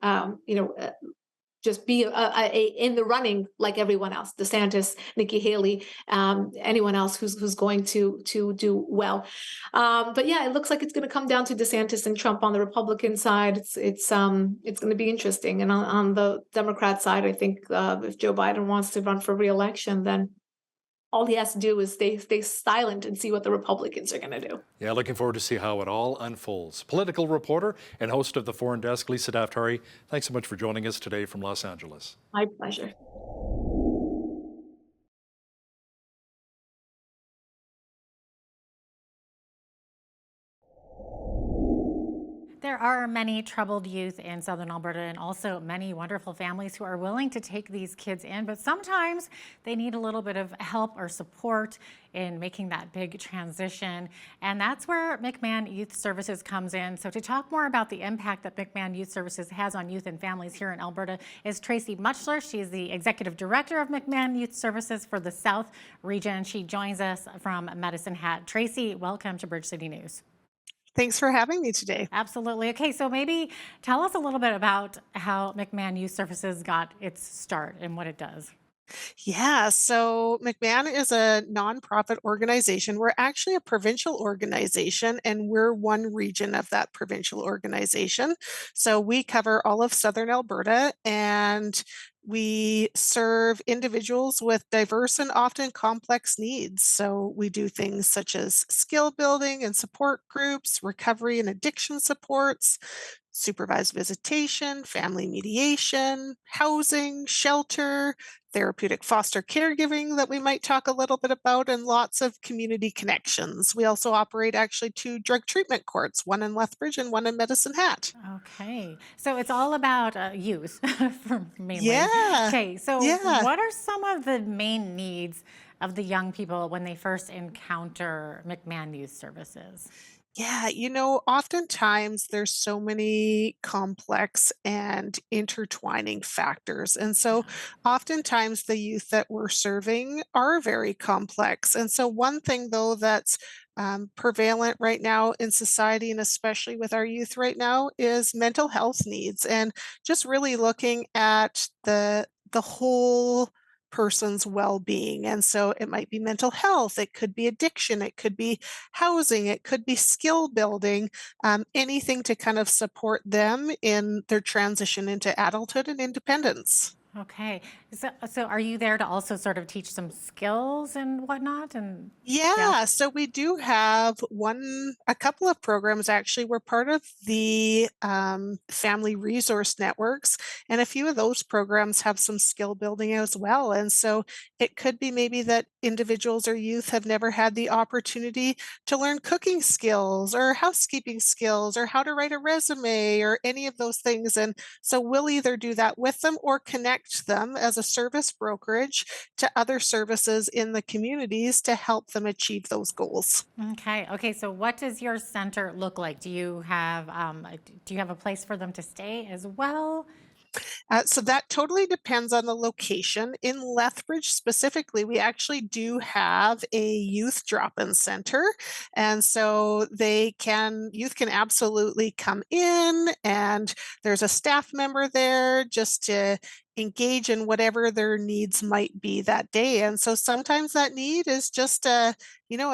just be in the running like everyone else, DeSantis, Nikki Haley, anyone else who's going to do well. But yeah, it looks like it's going to come down to DeSantis and Trump on the Republican side. It's going to be interesting. And on the Democrat side, I think if Joe Biden wants to run for re-election, then all he has to do is stay silent and see what the Republicans are going to do. Yeah, looking forward to see how it all unfolds. Political reporter and host of the Foreign Desk, Lisa Daftari, thanks so much for joining us today from Los Angeles. My pleasure. There are many troubled youth in southern Alberta and also many wonderful families who are willing to take these kids in, but sometimes they need a little bit of help or support in making that big transition. And that's where McMahon Youth Services comes in. So to talk more about the impact that McMahon Youth Services has on youth and families here in Alberta is Tracy Muchler. She's the Executive Director of McMahon Youth Services for the South region. She joins us from Medicine Hat. Tracy, welcome to Bridge City News. Thanks for having me today. Absolutely. Okay, so maybe tell us a little bit about how McMahon Youth Services got its start and what it does. Yeah, so McMahon is a nonprofit organization. We're actually a provincial organization, and we're one region of that provincial organization. So we cover all of southern Alberta, and we serve individuals with diverse and often complex needs. So we do things such as skill building and support groups, recovery and addiction supports, supervised visitation, family mediation, housing, shelter, therapeutic foster caregiving that we might talk a little bit about, and lots of community connections. We also operate actually 2 drug treatment courts, one in Lethbridge and one in Medicine Hat. Okay, so it's all about youth mainly. Yeah. Okay, so Yeah. what are some of the main needs of the young people when they first encounter McMahon Youth Services? Yeah, oftentimes there's so many complex and intertwining factors. And so oftentimes the youth that we're serving are very complex. And so one thing, though, that's prevalent right now in society, and especially with our youth right now, is mental health needs, and just really looking at the whole person's well-being. And so it might be mental health, it could be addiction, it could be housing, it could be skill building, anything to kind of support them in their transition into adulthood and independence. Okay. So are you there to also sort of teach some skills and whatnot? And yeah. Yeah, so we do have a couple of programs actually. We're part of the family resource networks, and a few of those programs have some skill building as well. And so it could be maybe that individuals or youth have never had the opportunity to learn cooking skills or housekeeping skills or how to write a resume or any of those things. And so we'll either do that with them or connect them as a service brokerage to other services in the communities to help them achieve those goals. Okay. Okay. So what does your center look like? Do you have a place for them to stay as well? So that totally depends on the location. In Lethbridge specifically, we actually do have a youth drop-in center. And so youth can absolutely come in, and there's a staff member there just to engage in whatever their needs might be that day. And so sometimes that need is just a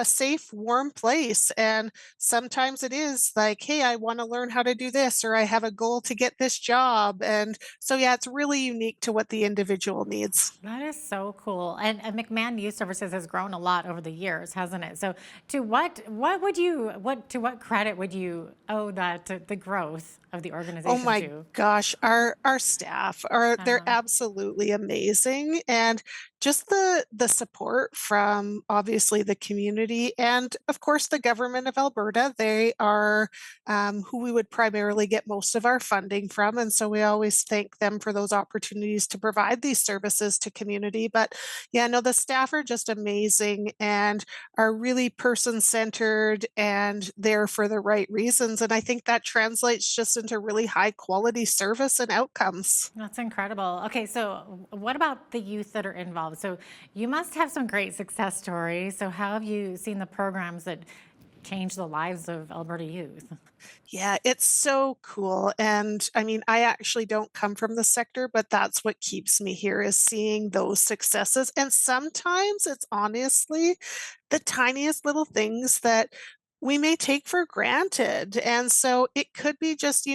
safe, warm place. And sometimes it is like, hey, I want to learn how to do this, or I have a goal to get this job. And so, yeah, it's really unique to what the individual needs. That is so cool. And McMahon Youth Services has grown a lot over the years, hasn't it? So to what credit would you owe the growth of the organization Oh my to? gosh, our staff they're absolutely amazing, and just the support from obviously the community and of course the government of Alberta. They are who we would primarily get most of our funding from, and so we always thank them for those opportunities to provide these services to community. But yeah, no, the staff are just amazing and are really person centered and there for the right reasons, and I think that translates just into really high quality service and outcomes. That's incredible. Okay, so what about the youth that are involved? So you must have some great success stories. So how have you seen the programs that change the lives of Alberta youth? Yeah, it's so cool. And I mean, I actually don't come from the sector, but that's what keeps me here is seeing those successes. And sometimes it's honestly the tiniest little things that we may take for granted. And so it could be just,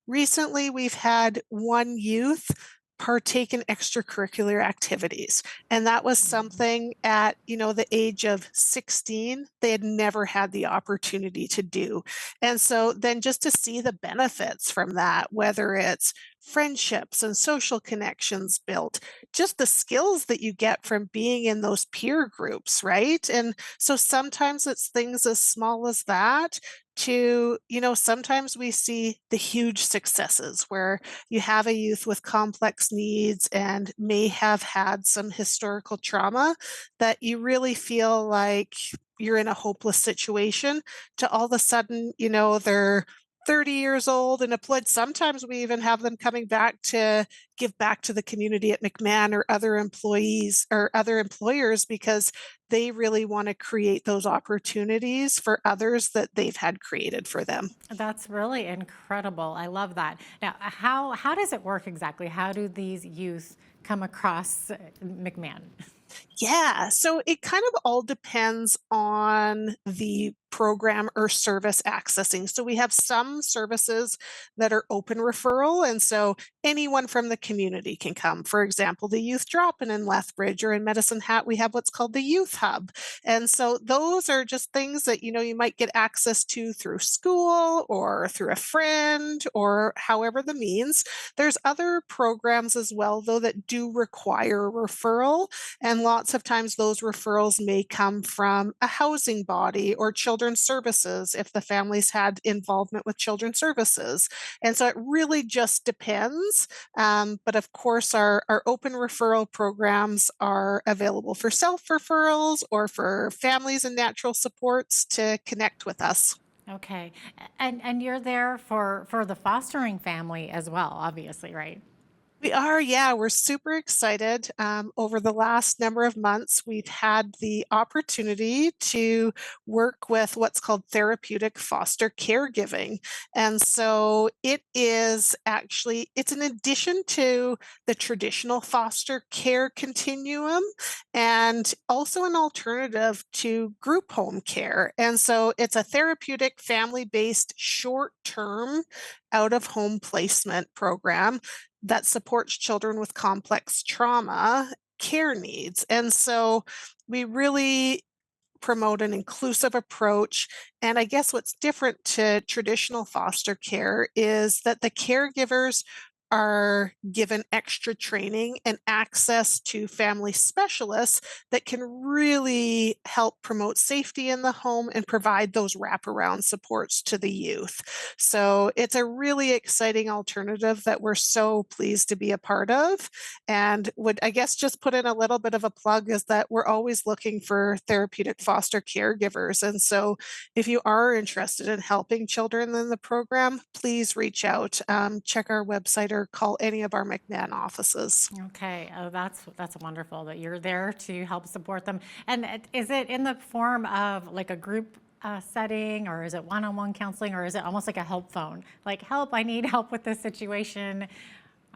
recently we've had one youth partake in extracurricular activities. And that was something at, the age of 16, they had never had the opportunity to do. And so then just to see the benefits from that, whether it's friendships and social connections built, just the skills that you get from being in those peer groups, right? And so sometimes it's things as small as that to, sometimes we see the huge successes where you have a youth with complex needs and may have had some historical trauma that you really feel like you're in a hopeless situation to all of a sudden, they're 30 years old and applied. Sometimes we even have them coming back to give back to the community at McMahon or other employees or other employers because they really want to create those opportunities for others that they've had created for them. That's really incredible. I love that. Now, how does it work exactly? How do these youth come across McMahon? Yeah, so it kind of all depends on the program or service accessing. So we have some services that are open referral, and so anyone from the community can come. For example, the Youth Drop-In in Lethbridge or in Medicine Hat, we have what's called the Youth Hub. And so those are just things that, you might get access to through school or through a friend or however the means. There's other programs as well, though, that do require a referral. And lots of times those referrals may come from a housing body or children's services if the families had involvement with children's services. And so it really just depends. But of course, our open referral programs are available for self-referrals or for families and natural supports to connect with us. Okay. And you're there for the fostering family as well, obviously, right? We are, yeah, we're super excited. Over the last number of months, we've had the opportunity to work with what's called therapeutic foster caregiving. And so it's an addition to the traditional foster care continuum and also an alternative to group home care. And so it's a therapeutic family-based short-term out-of-home placement program that supports children with complex trauma care needs. And so we really promote an inclusive approach. And I guess what's different to traditional foster care is that the caregivers are given extra training and access to family specialists that can really help promote safety in the home and provide those wraparound supports to the youth. So it's a really exciting alternative that we're so pleased to be a part of. And would, I guess, just put in a little bit of a plug is that we're always looking for therapeutic foster caregivers. And so if you are interested in helping children in the program, please reach out. Check our website or call any of our McMahon offices. Okay, oh, that's wonderful that you're there to help support them. And is it in the form of like a group setting, or is it one-on-one counseling, or is it almost like a help phone? Like, help, I need help with this situation.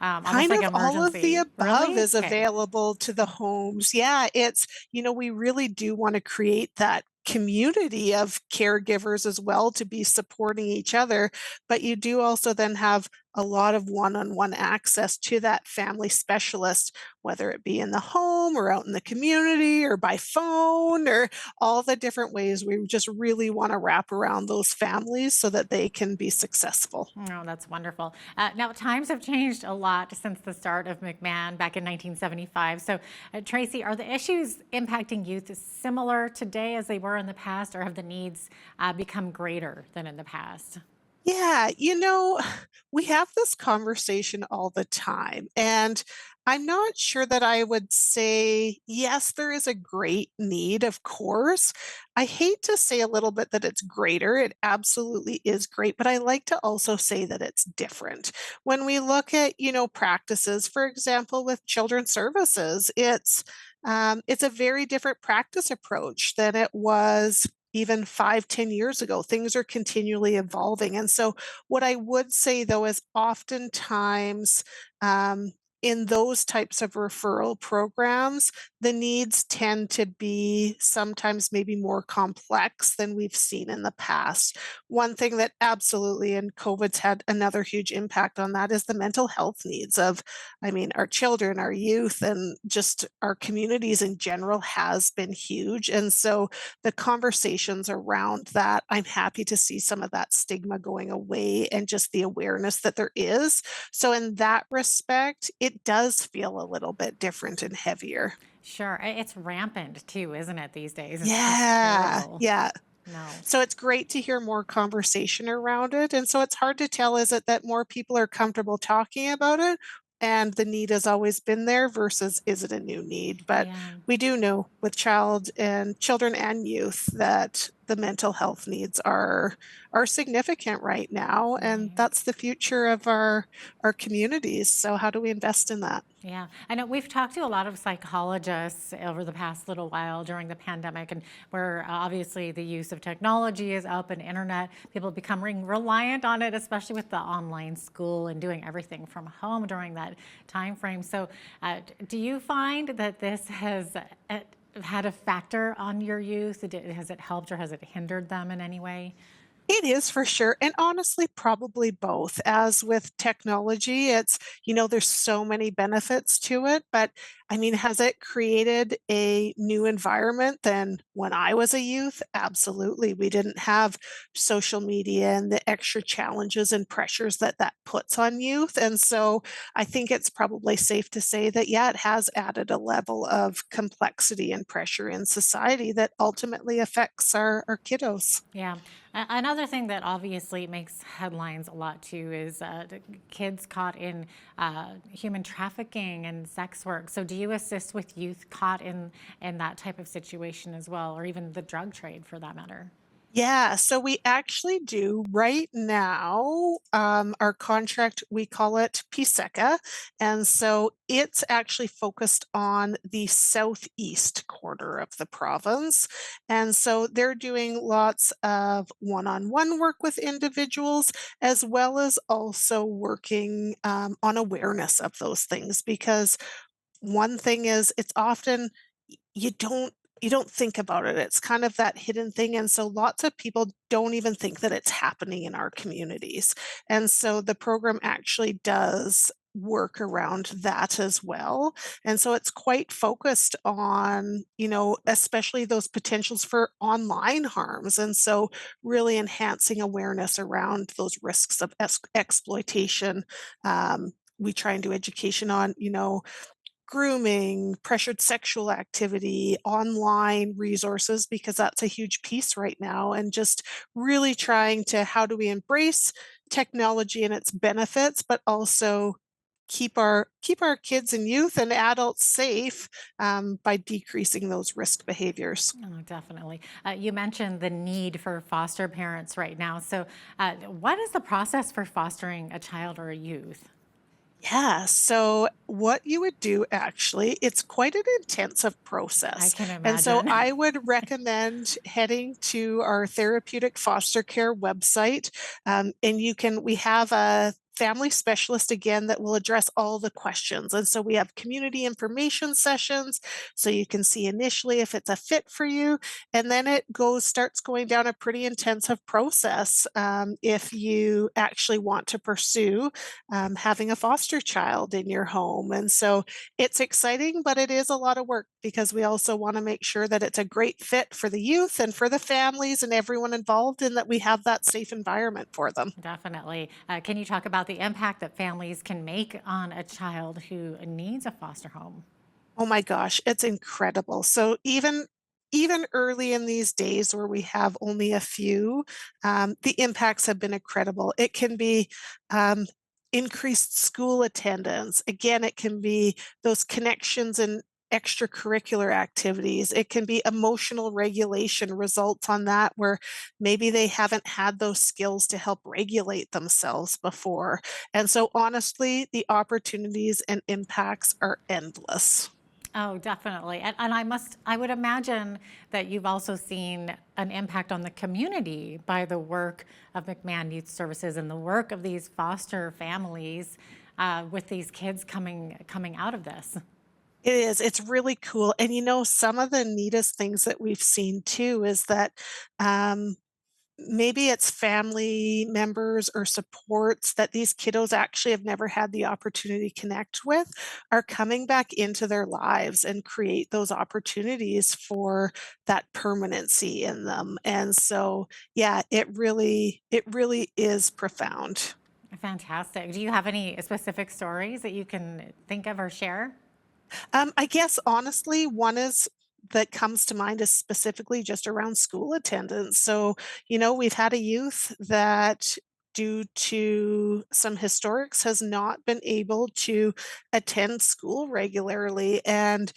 Almost Kind like of all of the emergency. above Really? is Okay. available to the homes. Yeah, it's, we really do want to create that community of caregivers as well to be supporting each other, but you do also then have a lot of one-on-one access to that family specialist, whether it be in the home or out in the community or by phone or all the different ways. We just really want to wrap around those families so that they can be successful. Oh, that's wonderful. Now, times have changed a lot since the start of McMahon back in 1975. So, Tracy, are the issues impacting youth similar today as they were in the past, or have the needs become greater than in the past? Yeah, we have this conversation all the time, and I'm not sure that I would say, yes, there is a great need, of course. I hate to say a little bit that it's greater. It absolutely is great, but I like to also say that it's different. When we look at, practices, for example, with children's services, it's a very different practice approach than it was even 5, 10 years ago. Things are continually evolving. And so, what I would say though is oftentimes, in those types of referral programs, the needs tend to be sometimes maybe more complex than we've seen in the past. One thing that absolutely, and COVID's had another huge impact on that, is the mental health needs of, our children, our youth, and just our communities in general has been huge. And so, the conversations around that, I'm happy to see some of that stigma going away and just the awareness that there is. So, in that respect, it does feel a little bit different and heavier. Sure. It's rampant too, isn't it, these days? It's just Yeah, terrible. yeah. No. So it's great to hear more conversation around it. And so it's hard to tell, is it that more people are comfortable talking about it and the need has always been there versus is it a new need? But Yeah. we do know with children and youth that the mental health needs are significant right now, and Right. that's the future of our communities. So how do we invest in that? Yeah, I know we've talked to a lot of psychologists over the past little while during the pandemic, and where obviously the use of technology is up and internet, people becoming reliant on it, especially with the online school and doing everything from home during that time frame. So, do you find that this has had a factor on your youth? Has it helped or has it hindered them in any way? It is for sure. And honestly, probably both. As with technology, there's so many benefits to it. But has it created a new environment than when I was a youth? Absolutely. We didn't have social media and the extra challenges and pressures that that puts on youth. And so I think it's probably safe to say that, yeah, it has added a level of complexity and pressure in society that ultimately affects our kiddos. Yeah. Another thing that obviously makes headlines a lot too is the kids caught in human trafficking and sex work. So, do you assist with youth caught in that type of situation as well, or even the drug trade for that matter? Yeah, so we actually do right now. Our contract, we call it PSECA. And so it's actually focused on the southeast quarter of the province. And so they're doing lots of one on one work with individuals, as well as also working on awareness of those things. Because one thing is, it's often you don't you don't think about it. It's kind of that hidden thing. And so lots of people don't even think that it's happening in our communities. And so the program actually does work around that as well. And so it's quite focused on, especially those potentials for online harms. And so really enhancing awareness around those risks of exploitation. We try and do education on, grooming, pressured sexual activity, online resources, because that's a huge piece right now, and just really trying to how do we embrace technology and its benefits, but also keep our kids and youth and adults safe by decreasing those risk behaviors. Oh, definitely. You mentioned the need for foster parents right now. So, what is the process for fostering a child or a youth? Yeah, so what you would do actually, it's quite an intensive I process. can And so imagine. I would recommend heading to our therapeutic foster care website. And we have a family specialist again that will address all the questions. And so we have community information sessions so you can see initially if it's a fit for you. And then starts going down a pretty intensive process if you actually want to pursue having a foster child in your home. And so it's exciting, but it is a lot of work because we also want to make sure that it's a great fit for the youth and for the families and everyone involved, and that we have that safe environment for them. Definitely. Can you talk about the impact that families can make on a child who needs a foster home? Oh my gosh, it's incredible. So even early in these days where we have only a few, the impacts have been incredible. It can be increased school attendance. Again, it can be those connections and extracurricular activities. It can be emotional regulation results on that where maybe they haven't had those skills to help regulate themselves before. And so honestly, the opportunities and impacts are endless. Oh, definitely. And I would imagine that you've also seen an impact on the community by the work of McMahon Youth Services and the work of these foster families with these kids coming out of this. It is. It's really cool. And some of the neatest things that we've seen too is that um, maybe it's family members or supports that these kiddos actually have never had the opportunity to connect with are coming back into their lives and create those opportunities for that permanency in them. And so, yeah, it really is profound. Fantastic. Do you have any specific stories that you can think of or share? I guess honestly, one is that comes to mind is specifically just around school attendance. So, we've had a youth that due to some historics has not been able to attend school regularly. And,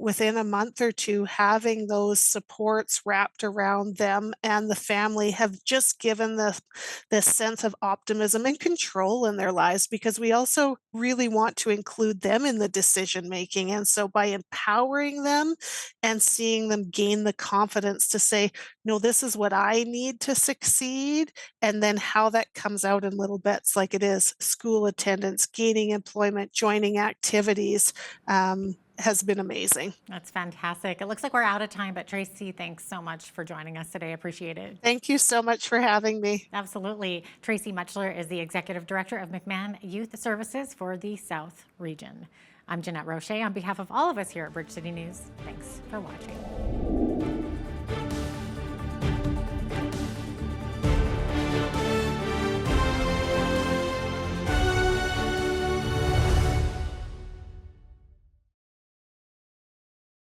within a month or two, having those supports wrapped around them and the family have just given this sense of optimism and control in their lives, because we also really want to include them in the decision making. And so by empowering them and seeing them gain the confidence to say, no, this is what I need to succeed. And then how that comes out in little bits, like it is school attendance, gaining employment, joining activities, has been amazing. That's fantastic. It looks like we're out of time, but Tracy, thanks so much for joining us today. Appreciate it. Thank you so much for having me. Absolutely. Tracy Mutchler is the Executive Director of McMahon Youth Services for the South Region. I'm Jeanette Roche on behalf of all of us here at Bridge City News. Thanks for watching.